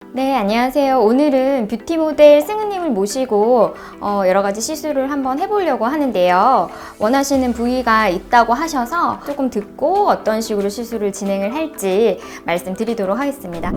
네, 안녕하세요. 오늘은 뷰티 모델 승은님을 모시고 여러 가지 시술을 한번 해보려고 하는데요. 원하시는 부위가 있다고 하셔서 조금 듣고 어떤 식으로 시술을 진행을 할지 말씀드리도록 하겠습니다.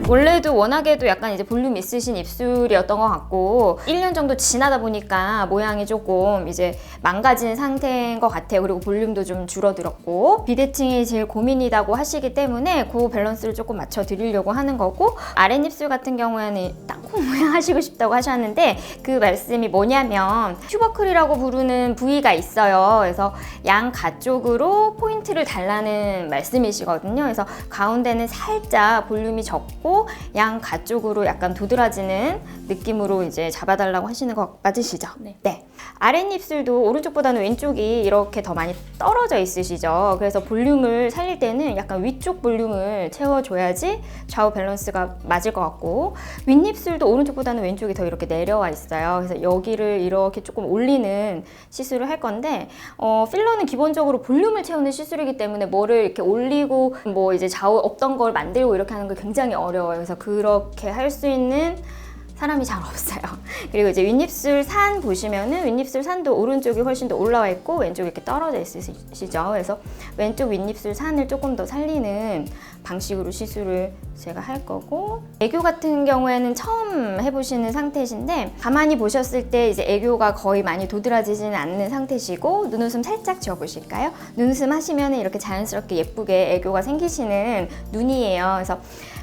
원래도 워낙에도 약간 이제 볼륨 있으신 입술이었던 것 같고 1년 정도 지나다 보니까 모양이 조금 이제 망가진 상태인 것 같아요. 그리고 볼륨도 좀 줄어들었고 비대칭이 제일 고민이라고 하시기 때문에 그 밸런스를 조금 맞춰 드리려고 하는 거고, 아랫입술 같은 경우에는 땅콩 모양 하시고 싶다고 하셨는데 그 말씀이 뭐냐면 튜버클이라고 부르는 부위가 있어요. 그래서 양가 쪽으로 포인트를 달라는 말씀이시거든요. 그래서 가운데는 살짝 볼륨이 적고 양가 쪽으로 약간 도드라지는 느낌으로 이제 잡아달라고 하시는 거 맞으시죠? 네. 아랫입술도 오른쪽보다는 왼쪽이 이렇게 더 많이 떨어져 있으시죠? 그래서 볼륨을 살릴 때는 약간 위쪽 볼륨을 채워줘야지 좌우 밸런스가 맞을 것 같고, 윗입술도 오른쪽보다는 왼쪽이 더 이렇게 내려와 있어요. 그래서 여기를 이렇게 조금 올리는 시술을 할 건데, 필러는 기본적으로 볼륨을 채우는 시술이기 때문에 뭐를 이렇게 올리고 뭐 이제 좌우 없던 걸 만들고 이렇게 하는 게 굉장히 어려워요. 그래서 그렇게 할 수 있는 사람이 잘 없어요. 그리고 이제 윗입술 산 보시면은 윗입술 산도 오른쪽이 훨씬 더 올라와 있고 왼쪽이 이렇게 떨어져 있으시죠. 그래서 왼쪽 윗입술 산을 조금 더 살리는 방식으로 시술을 제가 할 거고, 애교 같은 경우에는 처음 해보시는 상태신데 가만히 보셨을 때 이제 애교가 거의 많이 도드라지지는 않는 상태시고, 눈웃음 살짝 지어보실까요? 눈웃음 하시면 이렇게 자연스럽게 예쁘게 애교가 생기시는 눈이에요. 그래서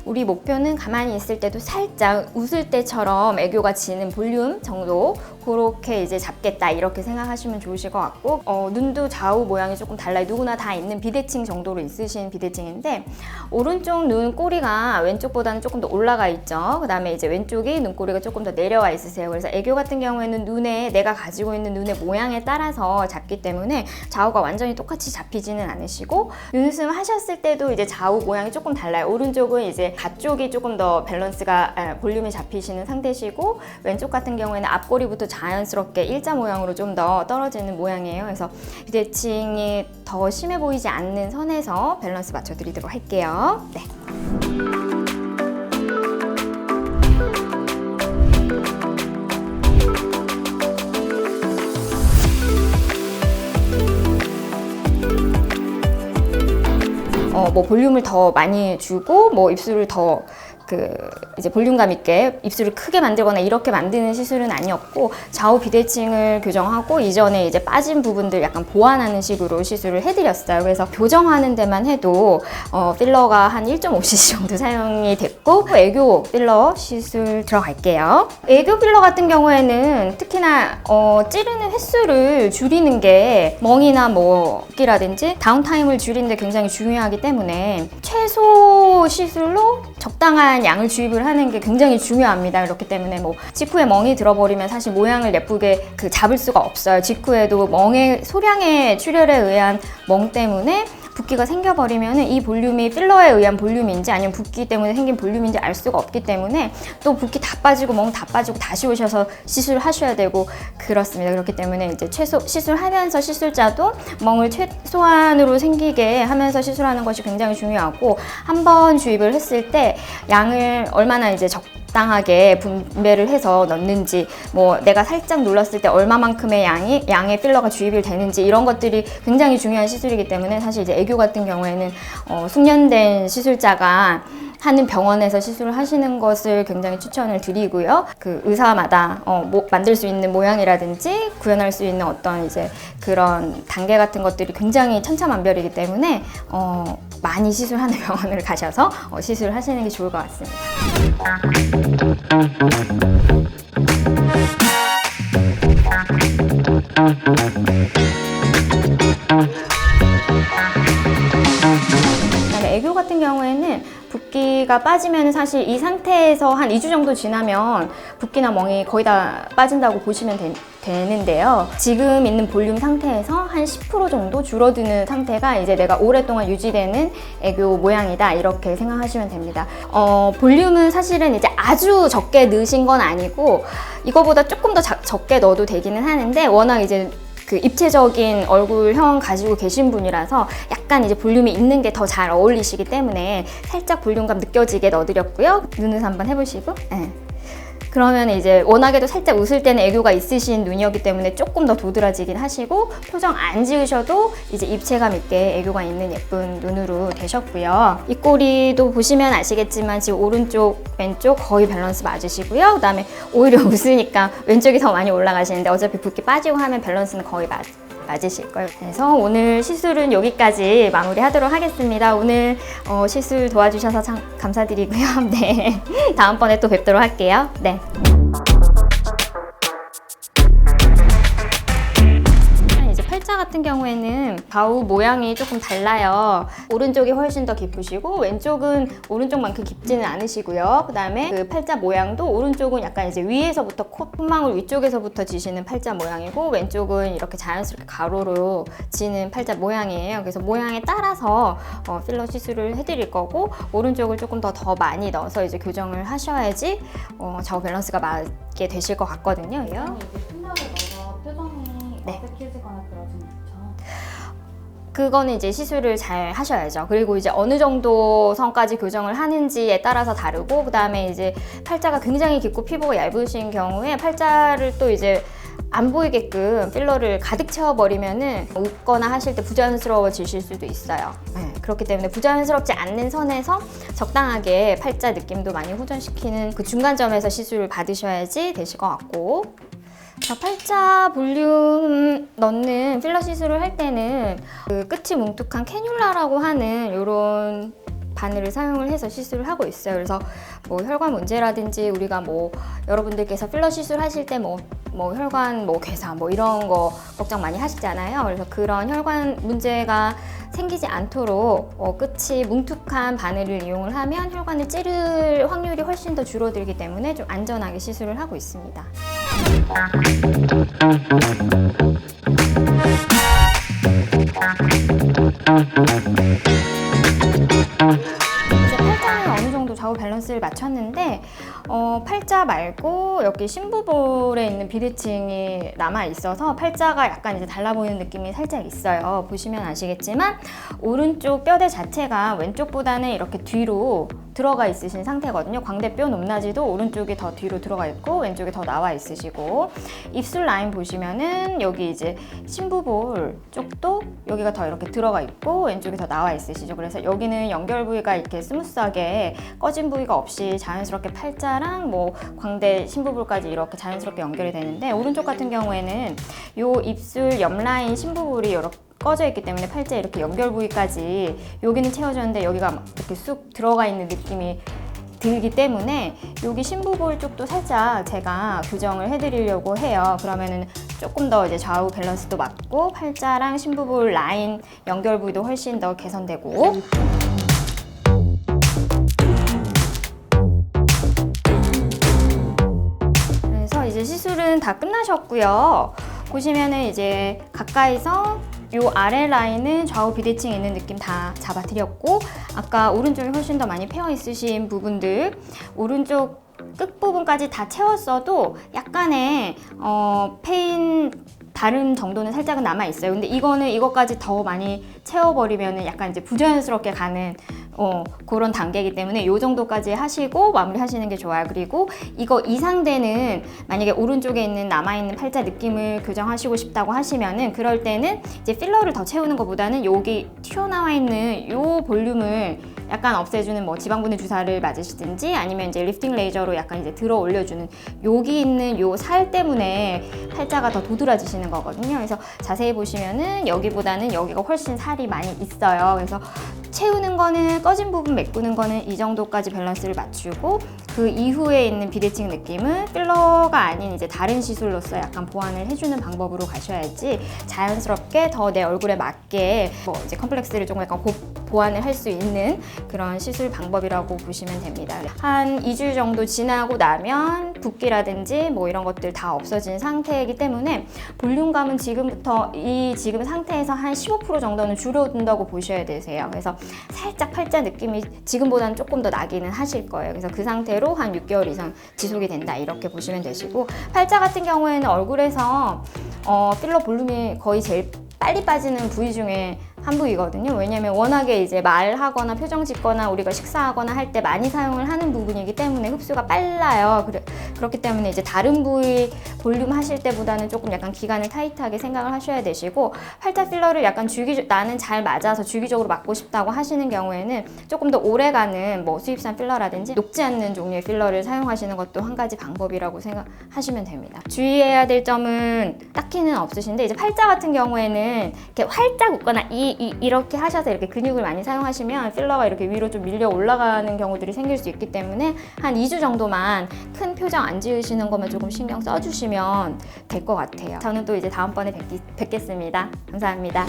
우리 목표는 가만히 있을 때도 살짝 웃을 때처럼 애교가 지는 볼륨 정도, 그렇게 이제 잡겠다 이렇게 생각하시면 좋으실 것 같고, 눈도 좌우 모양이 조금 달라요. 누구나 다 있는 비대칭 정도로 있으신 비대칭인데 오른쪽 눈 꼬리가 왼쪽보다는 조금 더 올라가 있죠. 그 다음에 이제 왼쪽이 눈꼬리가 조금 더 내려와 있으세요. 그래서 애교 같은 경우에는 눈에 내가 가지고 있는 눈의 모양에 따라서 잡기 때문에 좌우가 완전히 똑같이 잡히지는 않으시고, 눈웃음 하셨을 때도 이제 좌우 모양이 조금 달라요. 오른쪽은 이제 가쪽이 조금 더 밸런스가 볼륨이 잡히시는 상태시고, 왼쪽 같은 경우에는 앞꼬리부터 자연스럽게 일자 모양으로 좀 더 떨어지는 모양이에요. 그래서 비대칭이 더 심해 보이지 않는 선에서 밸런스 맞춰 드리도록 할게요. 네. 뭐 볼륨을 더 많이 주고 뭐 입술을 더 이제 볼륨감 있게 입술을 크게 만들거나 이렇게 만드는 시술은 아니었고, 좌우 비대칭을 교정하고 이전에 이제 빠진 부분들 약간 보완하는 식으로 시술을 해드렸어요. 그래서 교정하는 데만 해도 필러가 한 1.5cc 정도 사용이 됐고, 애교 필러 시술 들어갈게요. 애교 필러 같은 경우에는 특히나 찌르는 횟수를 줄이는 게 멍이나 뭐 붓기라든지 다운타임을 줄이는 데 굉장히 중요하기 때문에 최소 시술로 적당한 양을 주입을 하는 게 굉장히 중요합니다. 그렇기 때문에 뭐 직후에 멍이 들어버리면 사실 모양을 예쁘게 잡을 수가 없어요. 직후에도 멍의 소량의 출혈에 의한 멍 때문에 붓기가 생겨버리면 이 볼륨이 필러에 의한 볼륨인지 아니면 붓기 때문에 생긴 볼륨인지 알 수가 없기 때문에 또 붓기 다 빠지고 멍 다 빠지고 다시 오셔서 시술하셔야 되고 그렇습니다. 그렇기 때문에 이제 최소 시술하면서 시술자도 멍을 최소한으로 생기게 하면서 시술하는 것이 굉장히 중요하고, 한번 주입을 했을 때 양을 얼마나 이제 적당하게 분배를 해서 넣는지, 뭐 내가 살짝 눌렀을 때 얼마만큼의 양의 필러가 주입이 되는지, 이런 것들이 굉장히 중요한 시술이기 때문에 사실 이제 애교 같은 경우에는 숙련된 시술자가 하는 병원에서 시술을 하시는 것을 굉장히 추천을 드리고요. 그 의사마다 만들 수 있는 모양이라든지 구현할 수 있는 어떤 이제 그런 단계 같은 것들이 굉장히 천차만별이기 때문에 많이 시술하는 병원을 가셔서 시술을 하시는 게 좋을 것 같습니다. 애교 같은 경우에는 붓기가 빠지면 사실 이 상태에서 한 2주 정도 지나면 붓기나 멍이 거의 다 빠진다고 보시면 되는데요. 지금 있는 볼륨 상태에서 한 10% 정도 줄어드는 상태가 이제 내가 오랫동안 유지되는 애교 모양이다, 이렇게 생각하시면 됩니다. 볼륨은 사실은 이제 아주 적게 넣으신 건 아니고 이거보다 조금 더 적게 넣어도 되기는 하는데, 워낙 이제 그 입체적인 얼굴형 가지고 계신 분이라서 약간 이제 볼륨이 있는 게 더 잘 어울리시기 때문에 살짝 볼륨감 느껴지게 넣어드렸고요. 눈을 한번 해보시고. 네. 그러면 이제 워낙에도 살짝 웃을 때는 애교가 있으신 눈이었기 때문에 조금 더 도드라지긴 하시고, 표정 안 지으셔도 이제 입체감 있게 애교가 있는 예쁜 눈으로 되셨고요. 입꼬리도 보시면 아시겠지만 지금 오른쪽 왼쪽 거의 밸런스 맞으시고요. 그 다음에 오히려 웃으니까 왼쪽이 더 많이 올라가시는데 어차피 붓기 빠지고 하면 밸런스는 거의 맞으실 거예요. 그래서 오늘 시술은 여기까지 마무리하도록 하겠습니다. 오늘 시술 도와주셔서 참 감사드리고요. 네, 다음번에 또 뵙도록 할게요. 네. 팔자 같은 경우에는 좌우 모양이 조금 달라요. 오른쪽이 훨씬 더 깊으시고 왼쪽은 오른쪽만큼 깊지는 않으시고요. 그 다음에 그 팔자 모양도 오른쪽은 약간 이제 위에서부터 콧망울 위쪽에서부터 지시는 팔자 모양이고, 왼쪽은 이렇게 자연스럽게 가로로 지는 팔자 모양이에요. 그래서 모양에 따라서 필러 시술을 해드릴 거고, 오른쪽을 조금 더 많이 넣어서 이제 교정을 하셔야지 좌우 밸런스가 맞게 되실 것 같거든요. 이게 필러를 넣어서 표정이 어색해지거나 그러진 않죠? 그거는 이제 시술을 잘 하셔야죠. 그리고 이제 어느 정도 선까지 교정을 하는지에 따라서 다르고, 그 다음에 이제 팔자가 굉장히 깊고 피부가 얇으신 경우에 팔자를 또 이제 안 보이게끔 필러를 가득 채워버리면은 웃거나 하실 때 부자연스러워지실 수도 있어요. 네, 그렇기 때문에 부자연스럽지 않는 선에서 적당하게 팔자 느낌도 많이 호전시키는 그 중간점에서 시술을 받으셔야지 되실 것 같고, 자, 팔자 볼륨 넣는 필러 시술을 할 때는 그 끝이 뭉툭한 캐뉼라라고 하는 이런 바늘을 사용을 해서 시술을 하고 있어요. 그래서 뭐 혈관 문제라든지 우리가 뭐 여러분들께서 필러 시술 하실 때 뭐 혈관 괴사 이런 거 걱정 많이 하시잖아요. 그래서 그런 혈관 문제가 생기지 않도록 끝이 뭉툭한 바늘을 이용을 하면 혈관을 찌를 확률이 훨씬 더 줄어들기 때문에 좀 안전하게 시술을 하고 있습니다. 이제 팔자는 어느 정도 좌우 밸런스를 맞췄는데 팔자 말고 여기 심부볼에 있는 비대칭이 남아 있어서 팔자가 약간 이제 달라 보이는 느낌이 살짝 있어요. 보시면 아시겠지만 오른쪽 뼈대 자체가 왼쪽보다는 이렇게 뒤로 들어가 있으신 상태거든요. 광대뼈 높낮이도 오른쪽이 더 뒤로 들어가 있고 왼쪽이 더 나와 있으시고, 입술 라인 보시면은 여기 이제 심부볼 쪽도 여기가 더 이렇게 들어가 있고 왼쪽이 더 나와 있으시죠. 그래서 여기는 연결 부위가 이렇게 스무스하게 꺼진 부위가 없이 자연스럽게 팔자랑 뭐 광대 심부볼까지 이렇게 자연스럽게 연결이 되는데, 오른쪽 같은 경우에는 요 입술 옆 라인 심부볼이 이렇게 꺼져 있기 때문에 팔자 이렇게 연결 부위까지 여기는 채워졌는데 여기가 이렇게 쑥 들어가 있는 느낌이 들기 때문에 여기 심부볼 쪽도 살짝 제가 교정을 해드리려고 해요. 그러면은 조금 더 이제 좌우 밸런스도 맞고 팔자랑 심부볼 라인 연결 부위도 훨씬 더 개선되고. 그래서 이제 시술은 다 끝나셨고요. 보시면은 이제 가까이서 요 아래 라인은 좌우 비대칭 있는 느낌 다 잡아드렸고, 아까 오른쪽이 훨씬 더 많이 패어 있으신 부분들 오른쪽 끝부분까지 다 채웠어도 약간의 패인 다른 정도는 살짝은 남아 있어요. 근데 이거는 이것까지 더 많이 채워버리면 약간 이제 부자연스럽게 가는 그런 단계이기 때문에 이 정도까지 하시고 마무리 하시는 게 좋아요. 그리고 이거 이상되는 만약에 오른쪽에 있는 남아있는 팔자 느낌을 교정하시고 싶다고 하시면은 그럴 때는 이제 필러를 더 채우는 것보다는 여기 튀어나와 있는 이 볼륨을 약간 없애주는 뭐 지방분해 주사를 맞으시든지 아니면 이제 리프팅 레이저로 약간 이제 들어 올려주는 여기 있는 요 살 때문에 팔자가 더 도드라지시는 거거든요. 그래서 자세히 보시면은 여기보다는 여기가 훨씬 살이 많이 있어요. 그래서 채우는 거는 꺼진 부분 메꾸는 거는 이 정도까지 밸런스를 맞추고, 그 이후에 있는 비대칭 느낌은 필러가 아닌 이제 다른 시술로서 약간 보완을 해주는 방법으로 가셔야지 자연스럽게 더 내 얼굴에 맞게 뭐 이제 컴플렉스를 조금 약간 보완을 할 수 있는 그런 시술 방법이라고 보시면 됩니다. 한 2주 정도 지나고 나면 붓기라든지 뭐 이런 것들 다 없어진 상태이기 때문에 볼륨감은 지금부터 이 지금 상태에서 한 15% 정도는 줄어든다고 보셔야 되세요. 그래서 살짝 팔자 느낌이 지금보다는 조금 더 나기는 하실 거예요. 그래서 그 상태로 그대로 한 6개월 이상 지속이 된다 이렇게 보시면 되시고, 팔자 같은 경우에는 얼굴에서 필러 볼륨이 거의 제일 빨리 빠지는 부위 중에 한 부위거든요. 왜냐면 워낙에 이제 말하거나 표정 짓거나 우리가 식사하거나 할 때 많이 사용을 하는 부분이기 때문에 흡수가 빨라요. 그렇기 때문에 이제 다른 부위 볼륨 하실 때보다는 조금 약간 기간을 타이트하게 생각을 하셔야 되시고, 팔자 필러를 약간 나는 잘 맞아서 주기적으로 맞고 싶다고 하시는 경우에는 조금 더 오래가는 뭐 수입산 필러라든지 녹지 않는 종류의 필러를 사용하시는 것도 한 가지 방법이라고 생각하시면 됩니다. 주의해야 될 점은 딱히는 없으신데, 이제 팔자 같은 경우에는 이렇게 활짝 웃거나 이렇게 하셔서 이렇게 근육을 많이 사용하시면 필러가 이렇게 위로 좀 밀려 올라가는 경우들이 생길 수 있기 때문에 한 2주 정도만 큰 표정 안 지으시는 것만 조금 신경 써주시면 될 것 같아요. 저는 또 이제 다음번에 뵙겠습니다. 감사합니다.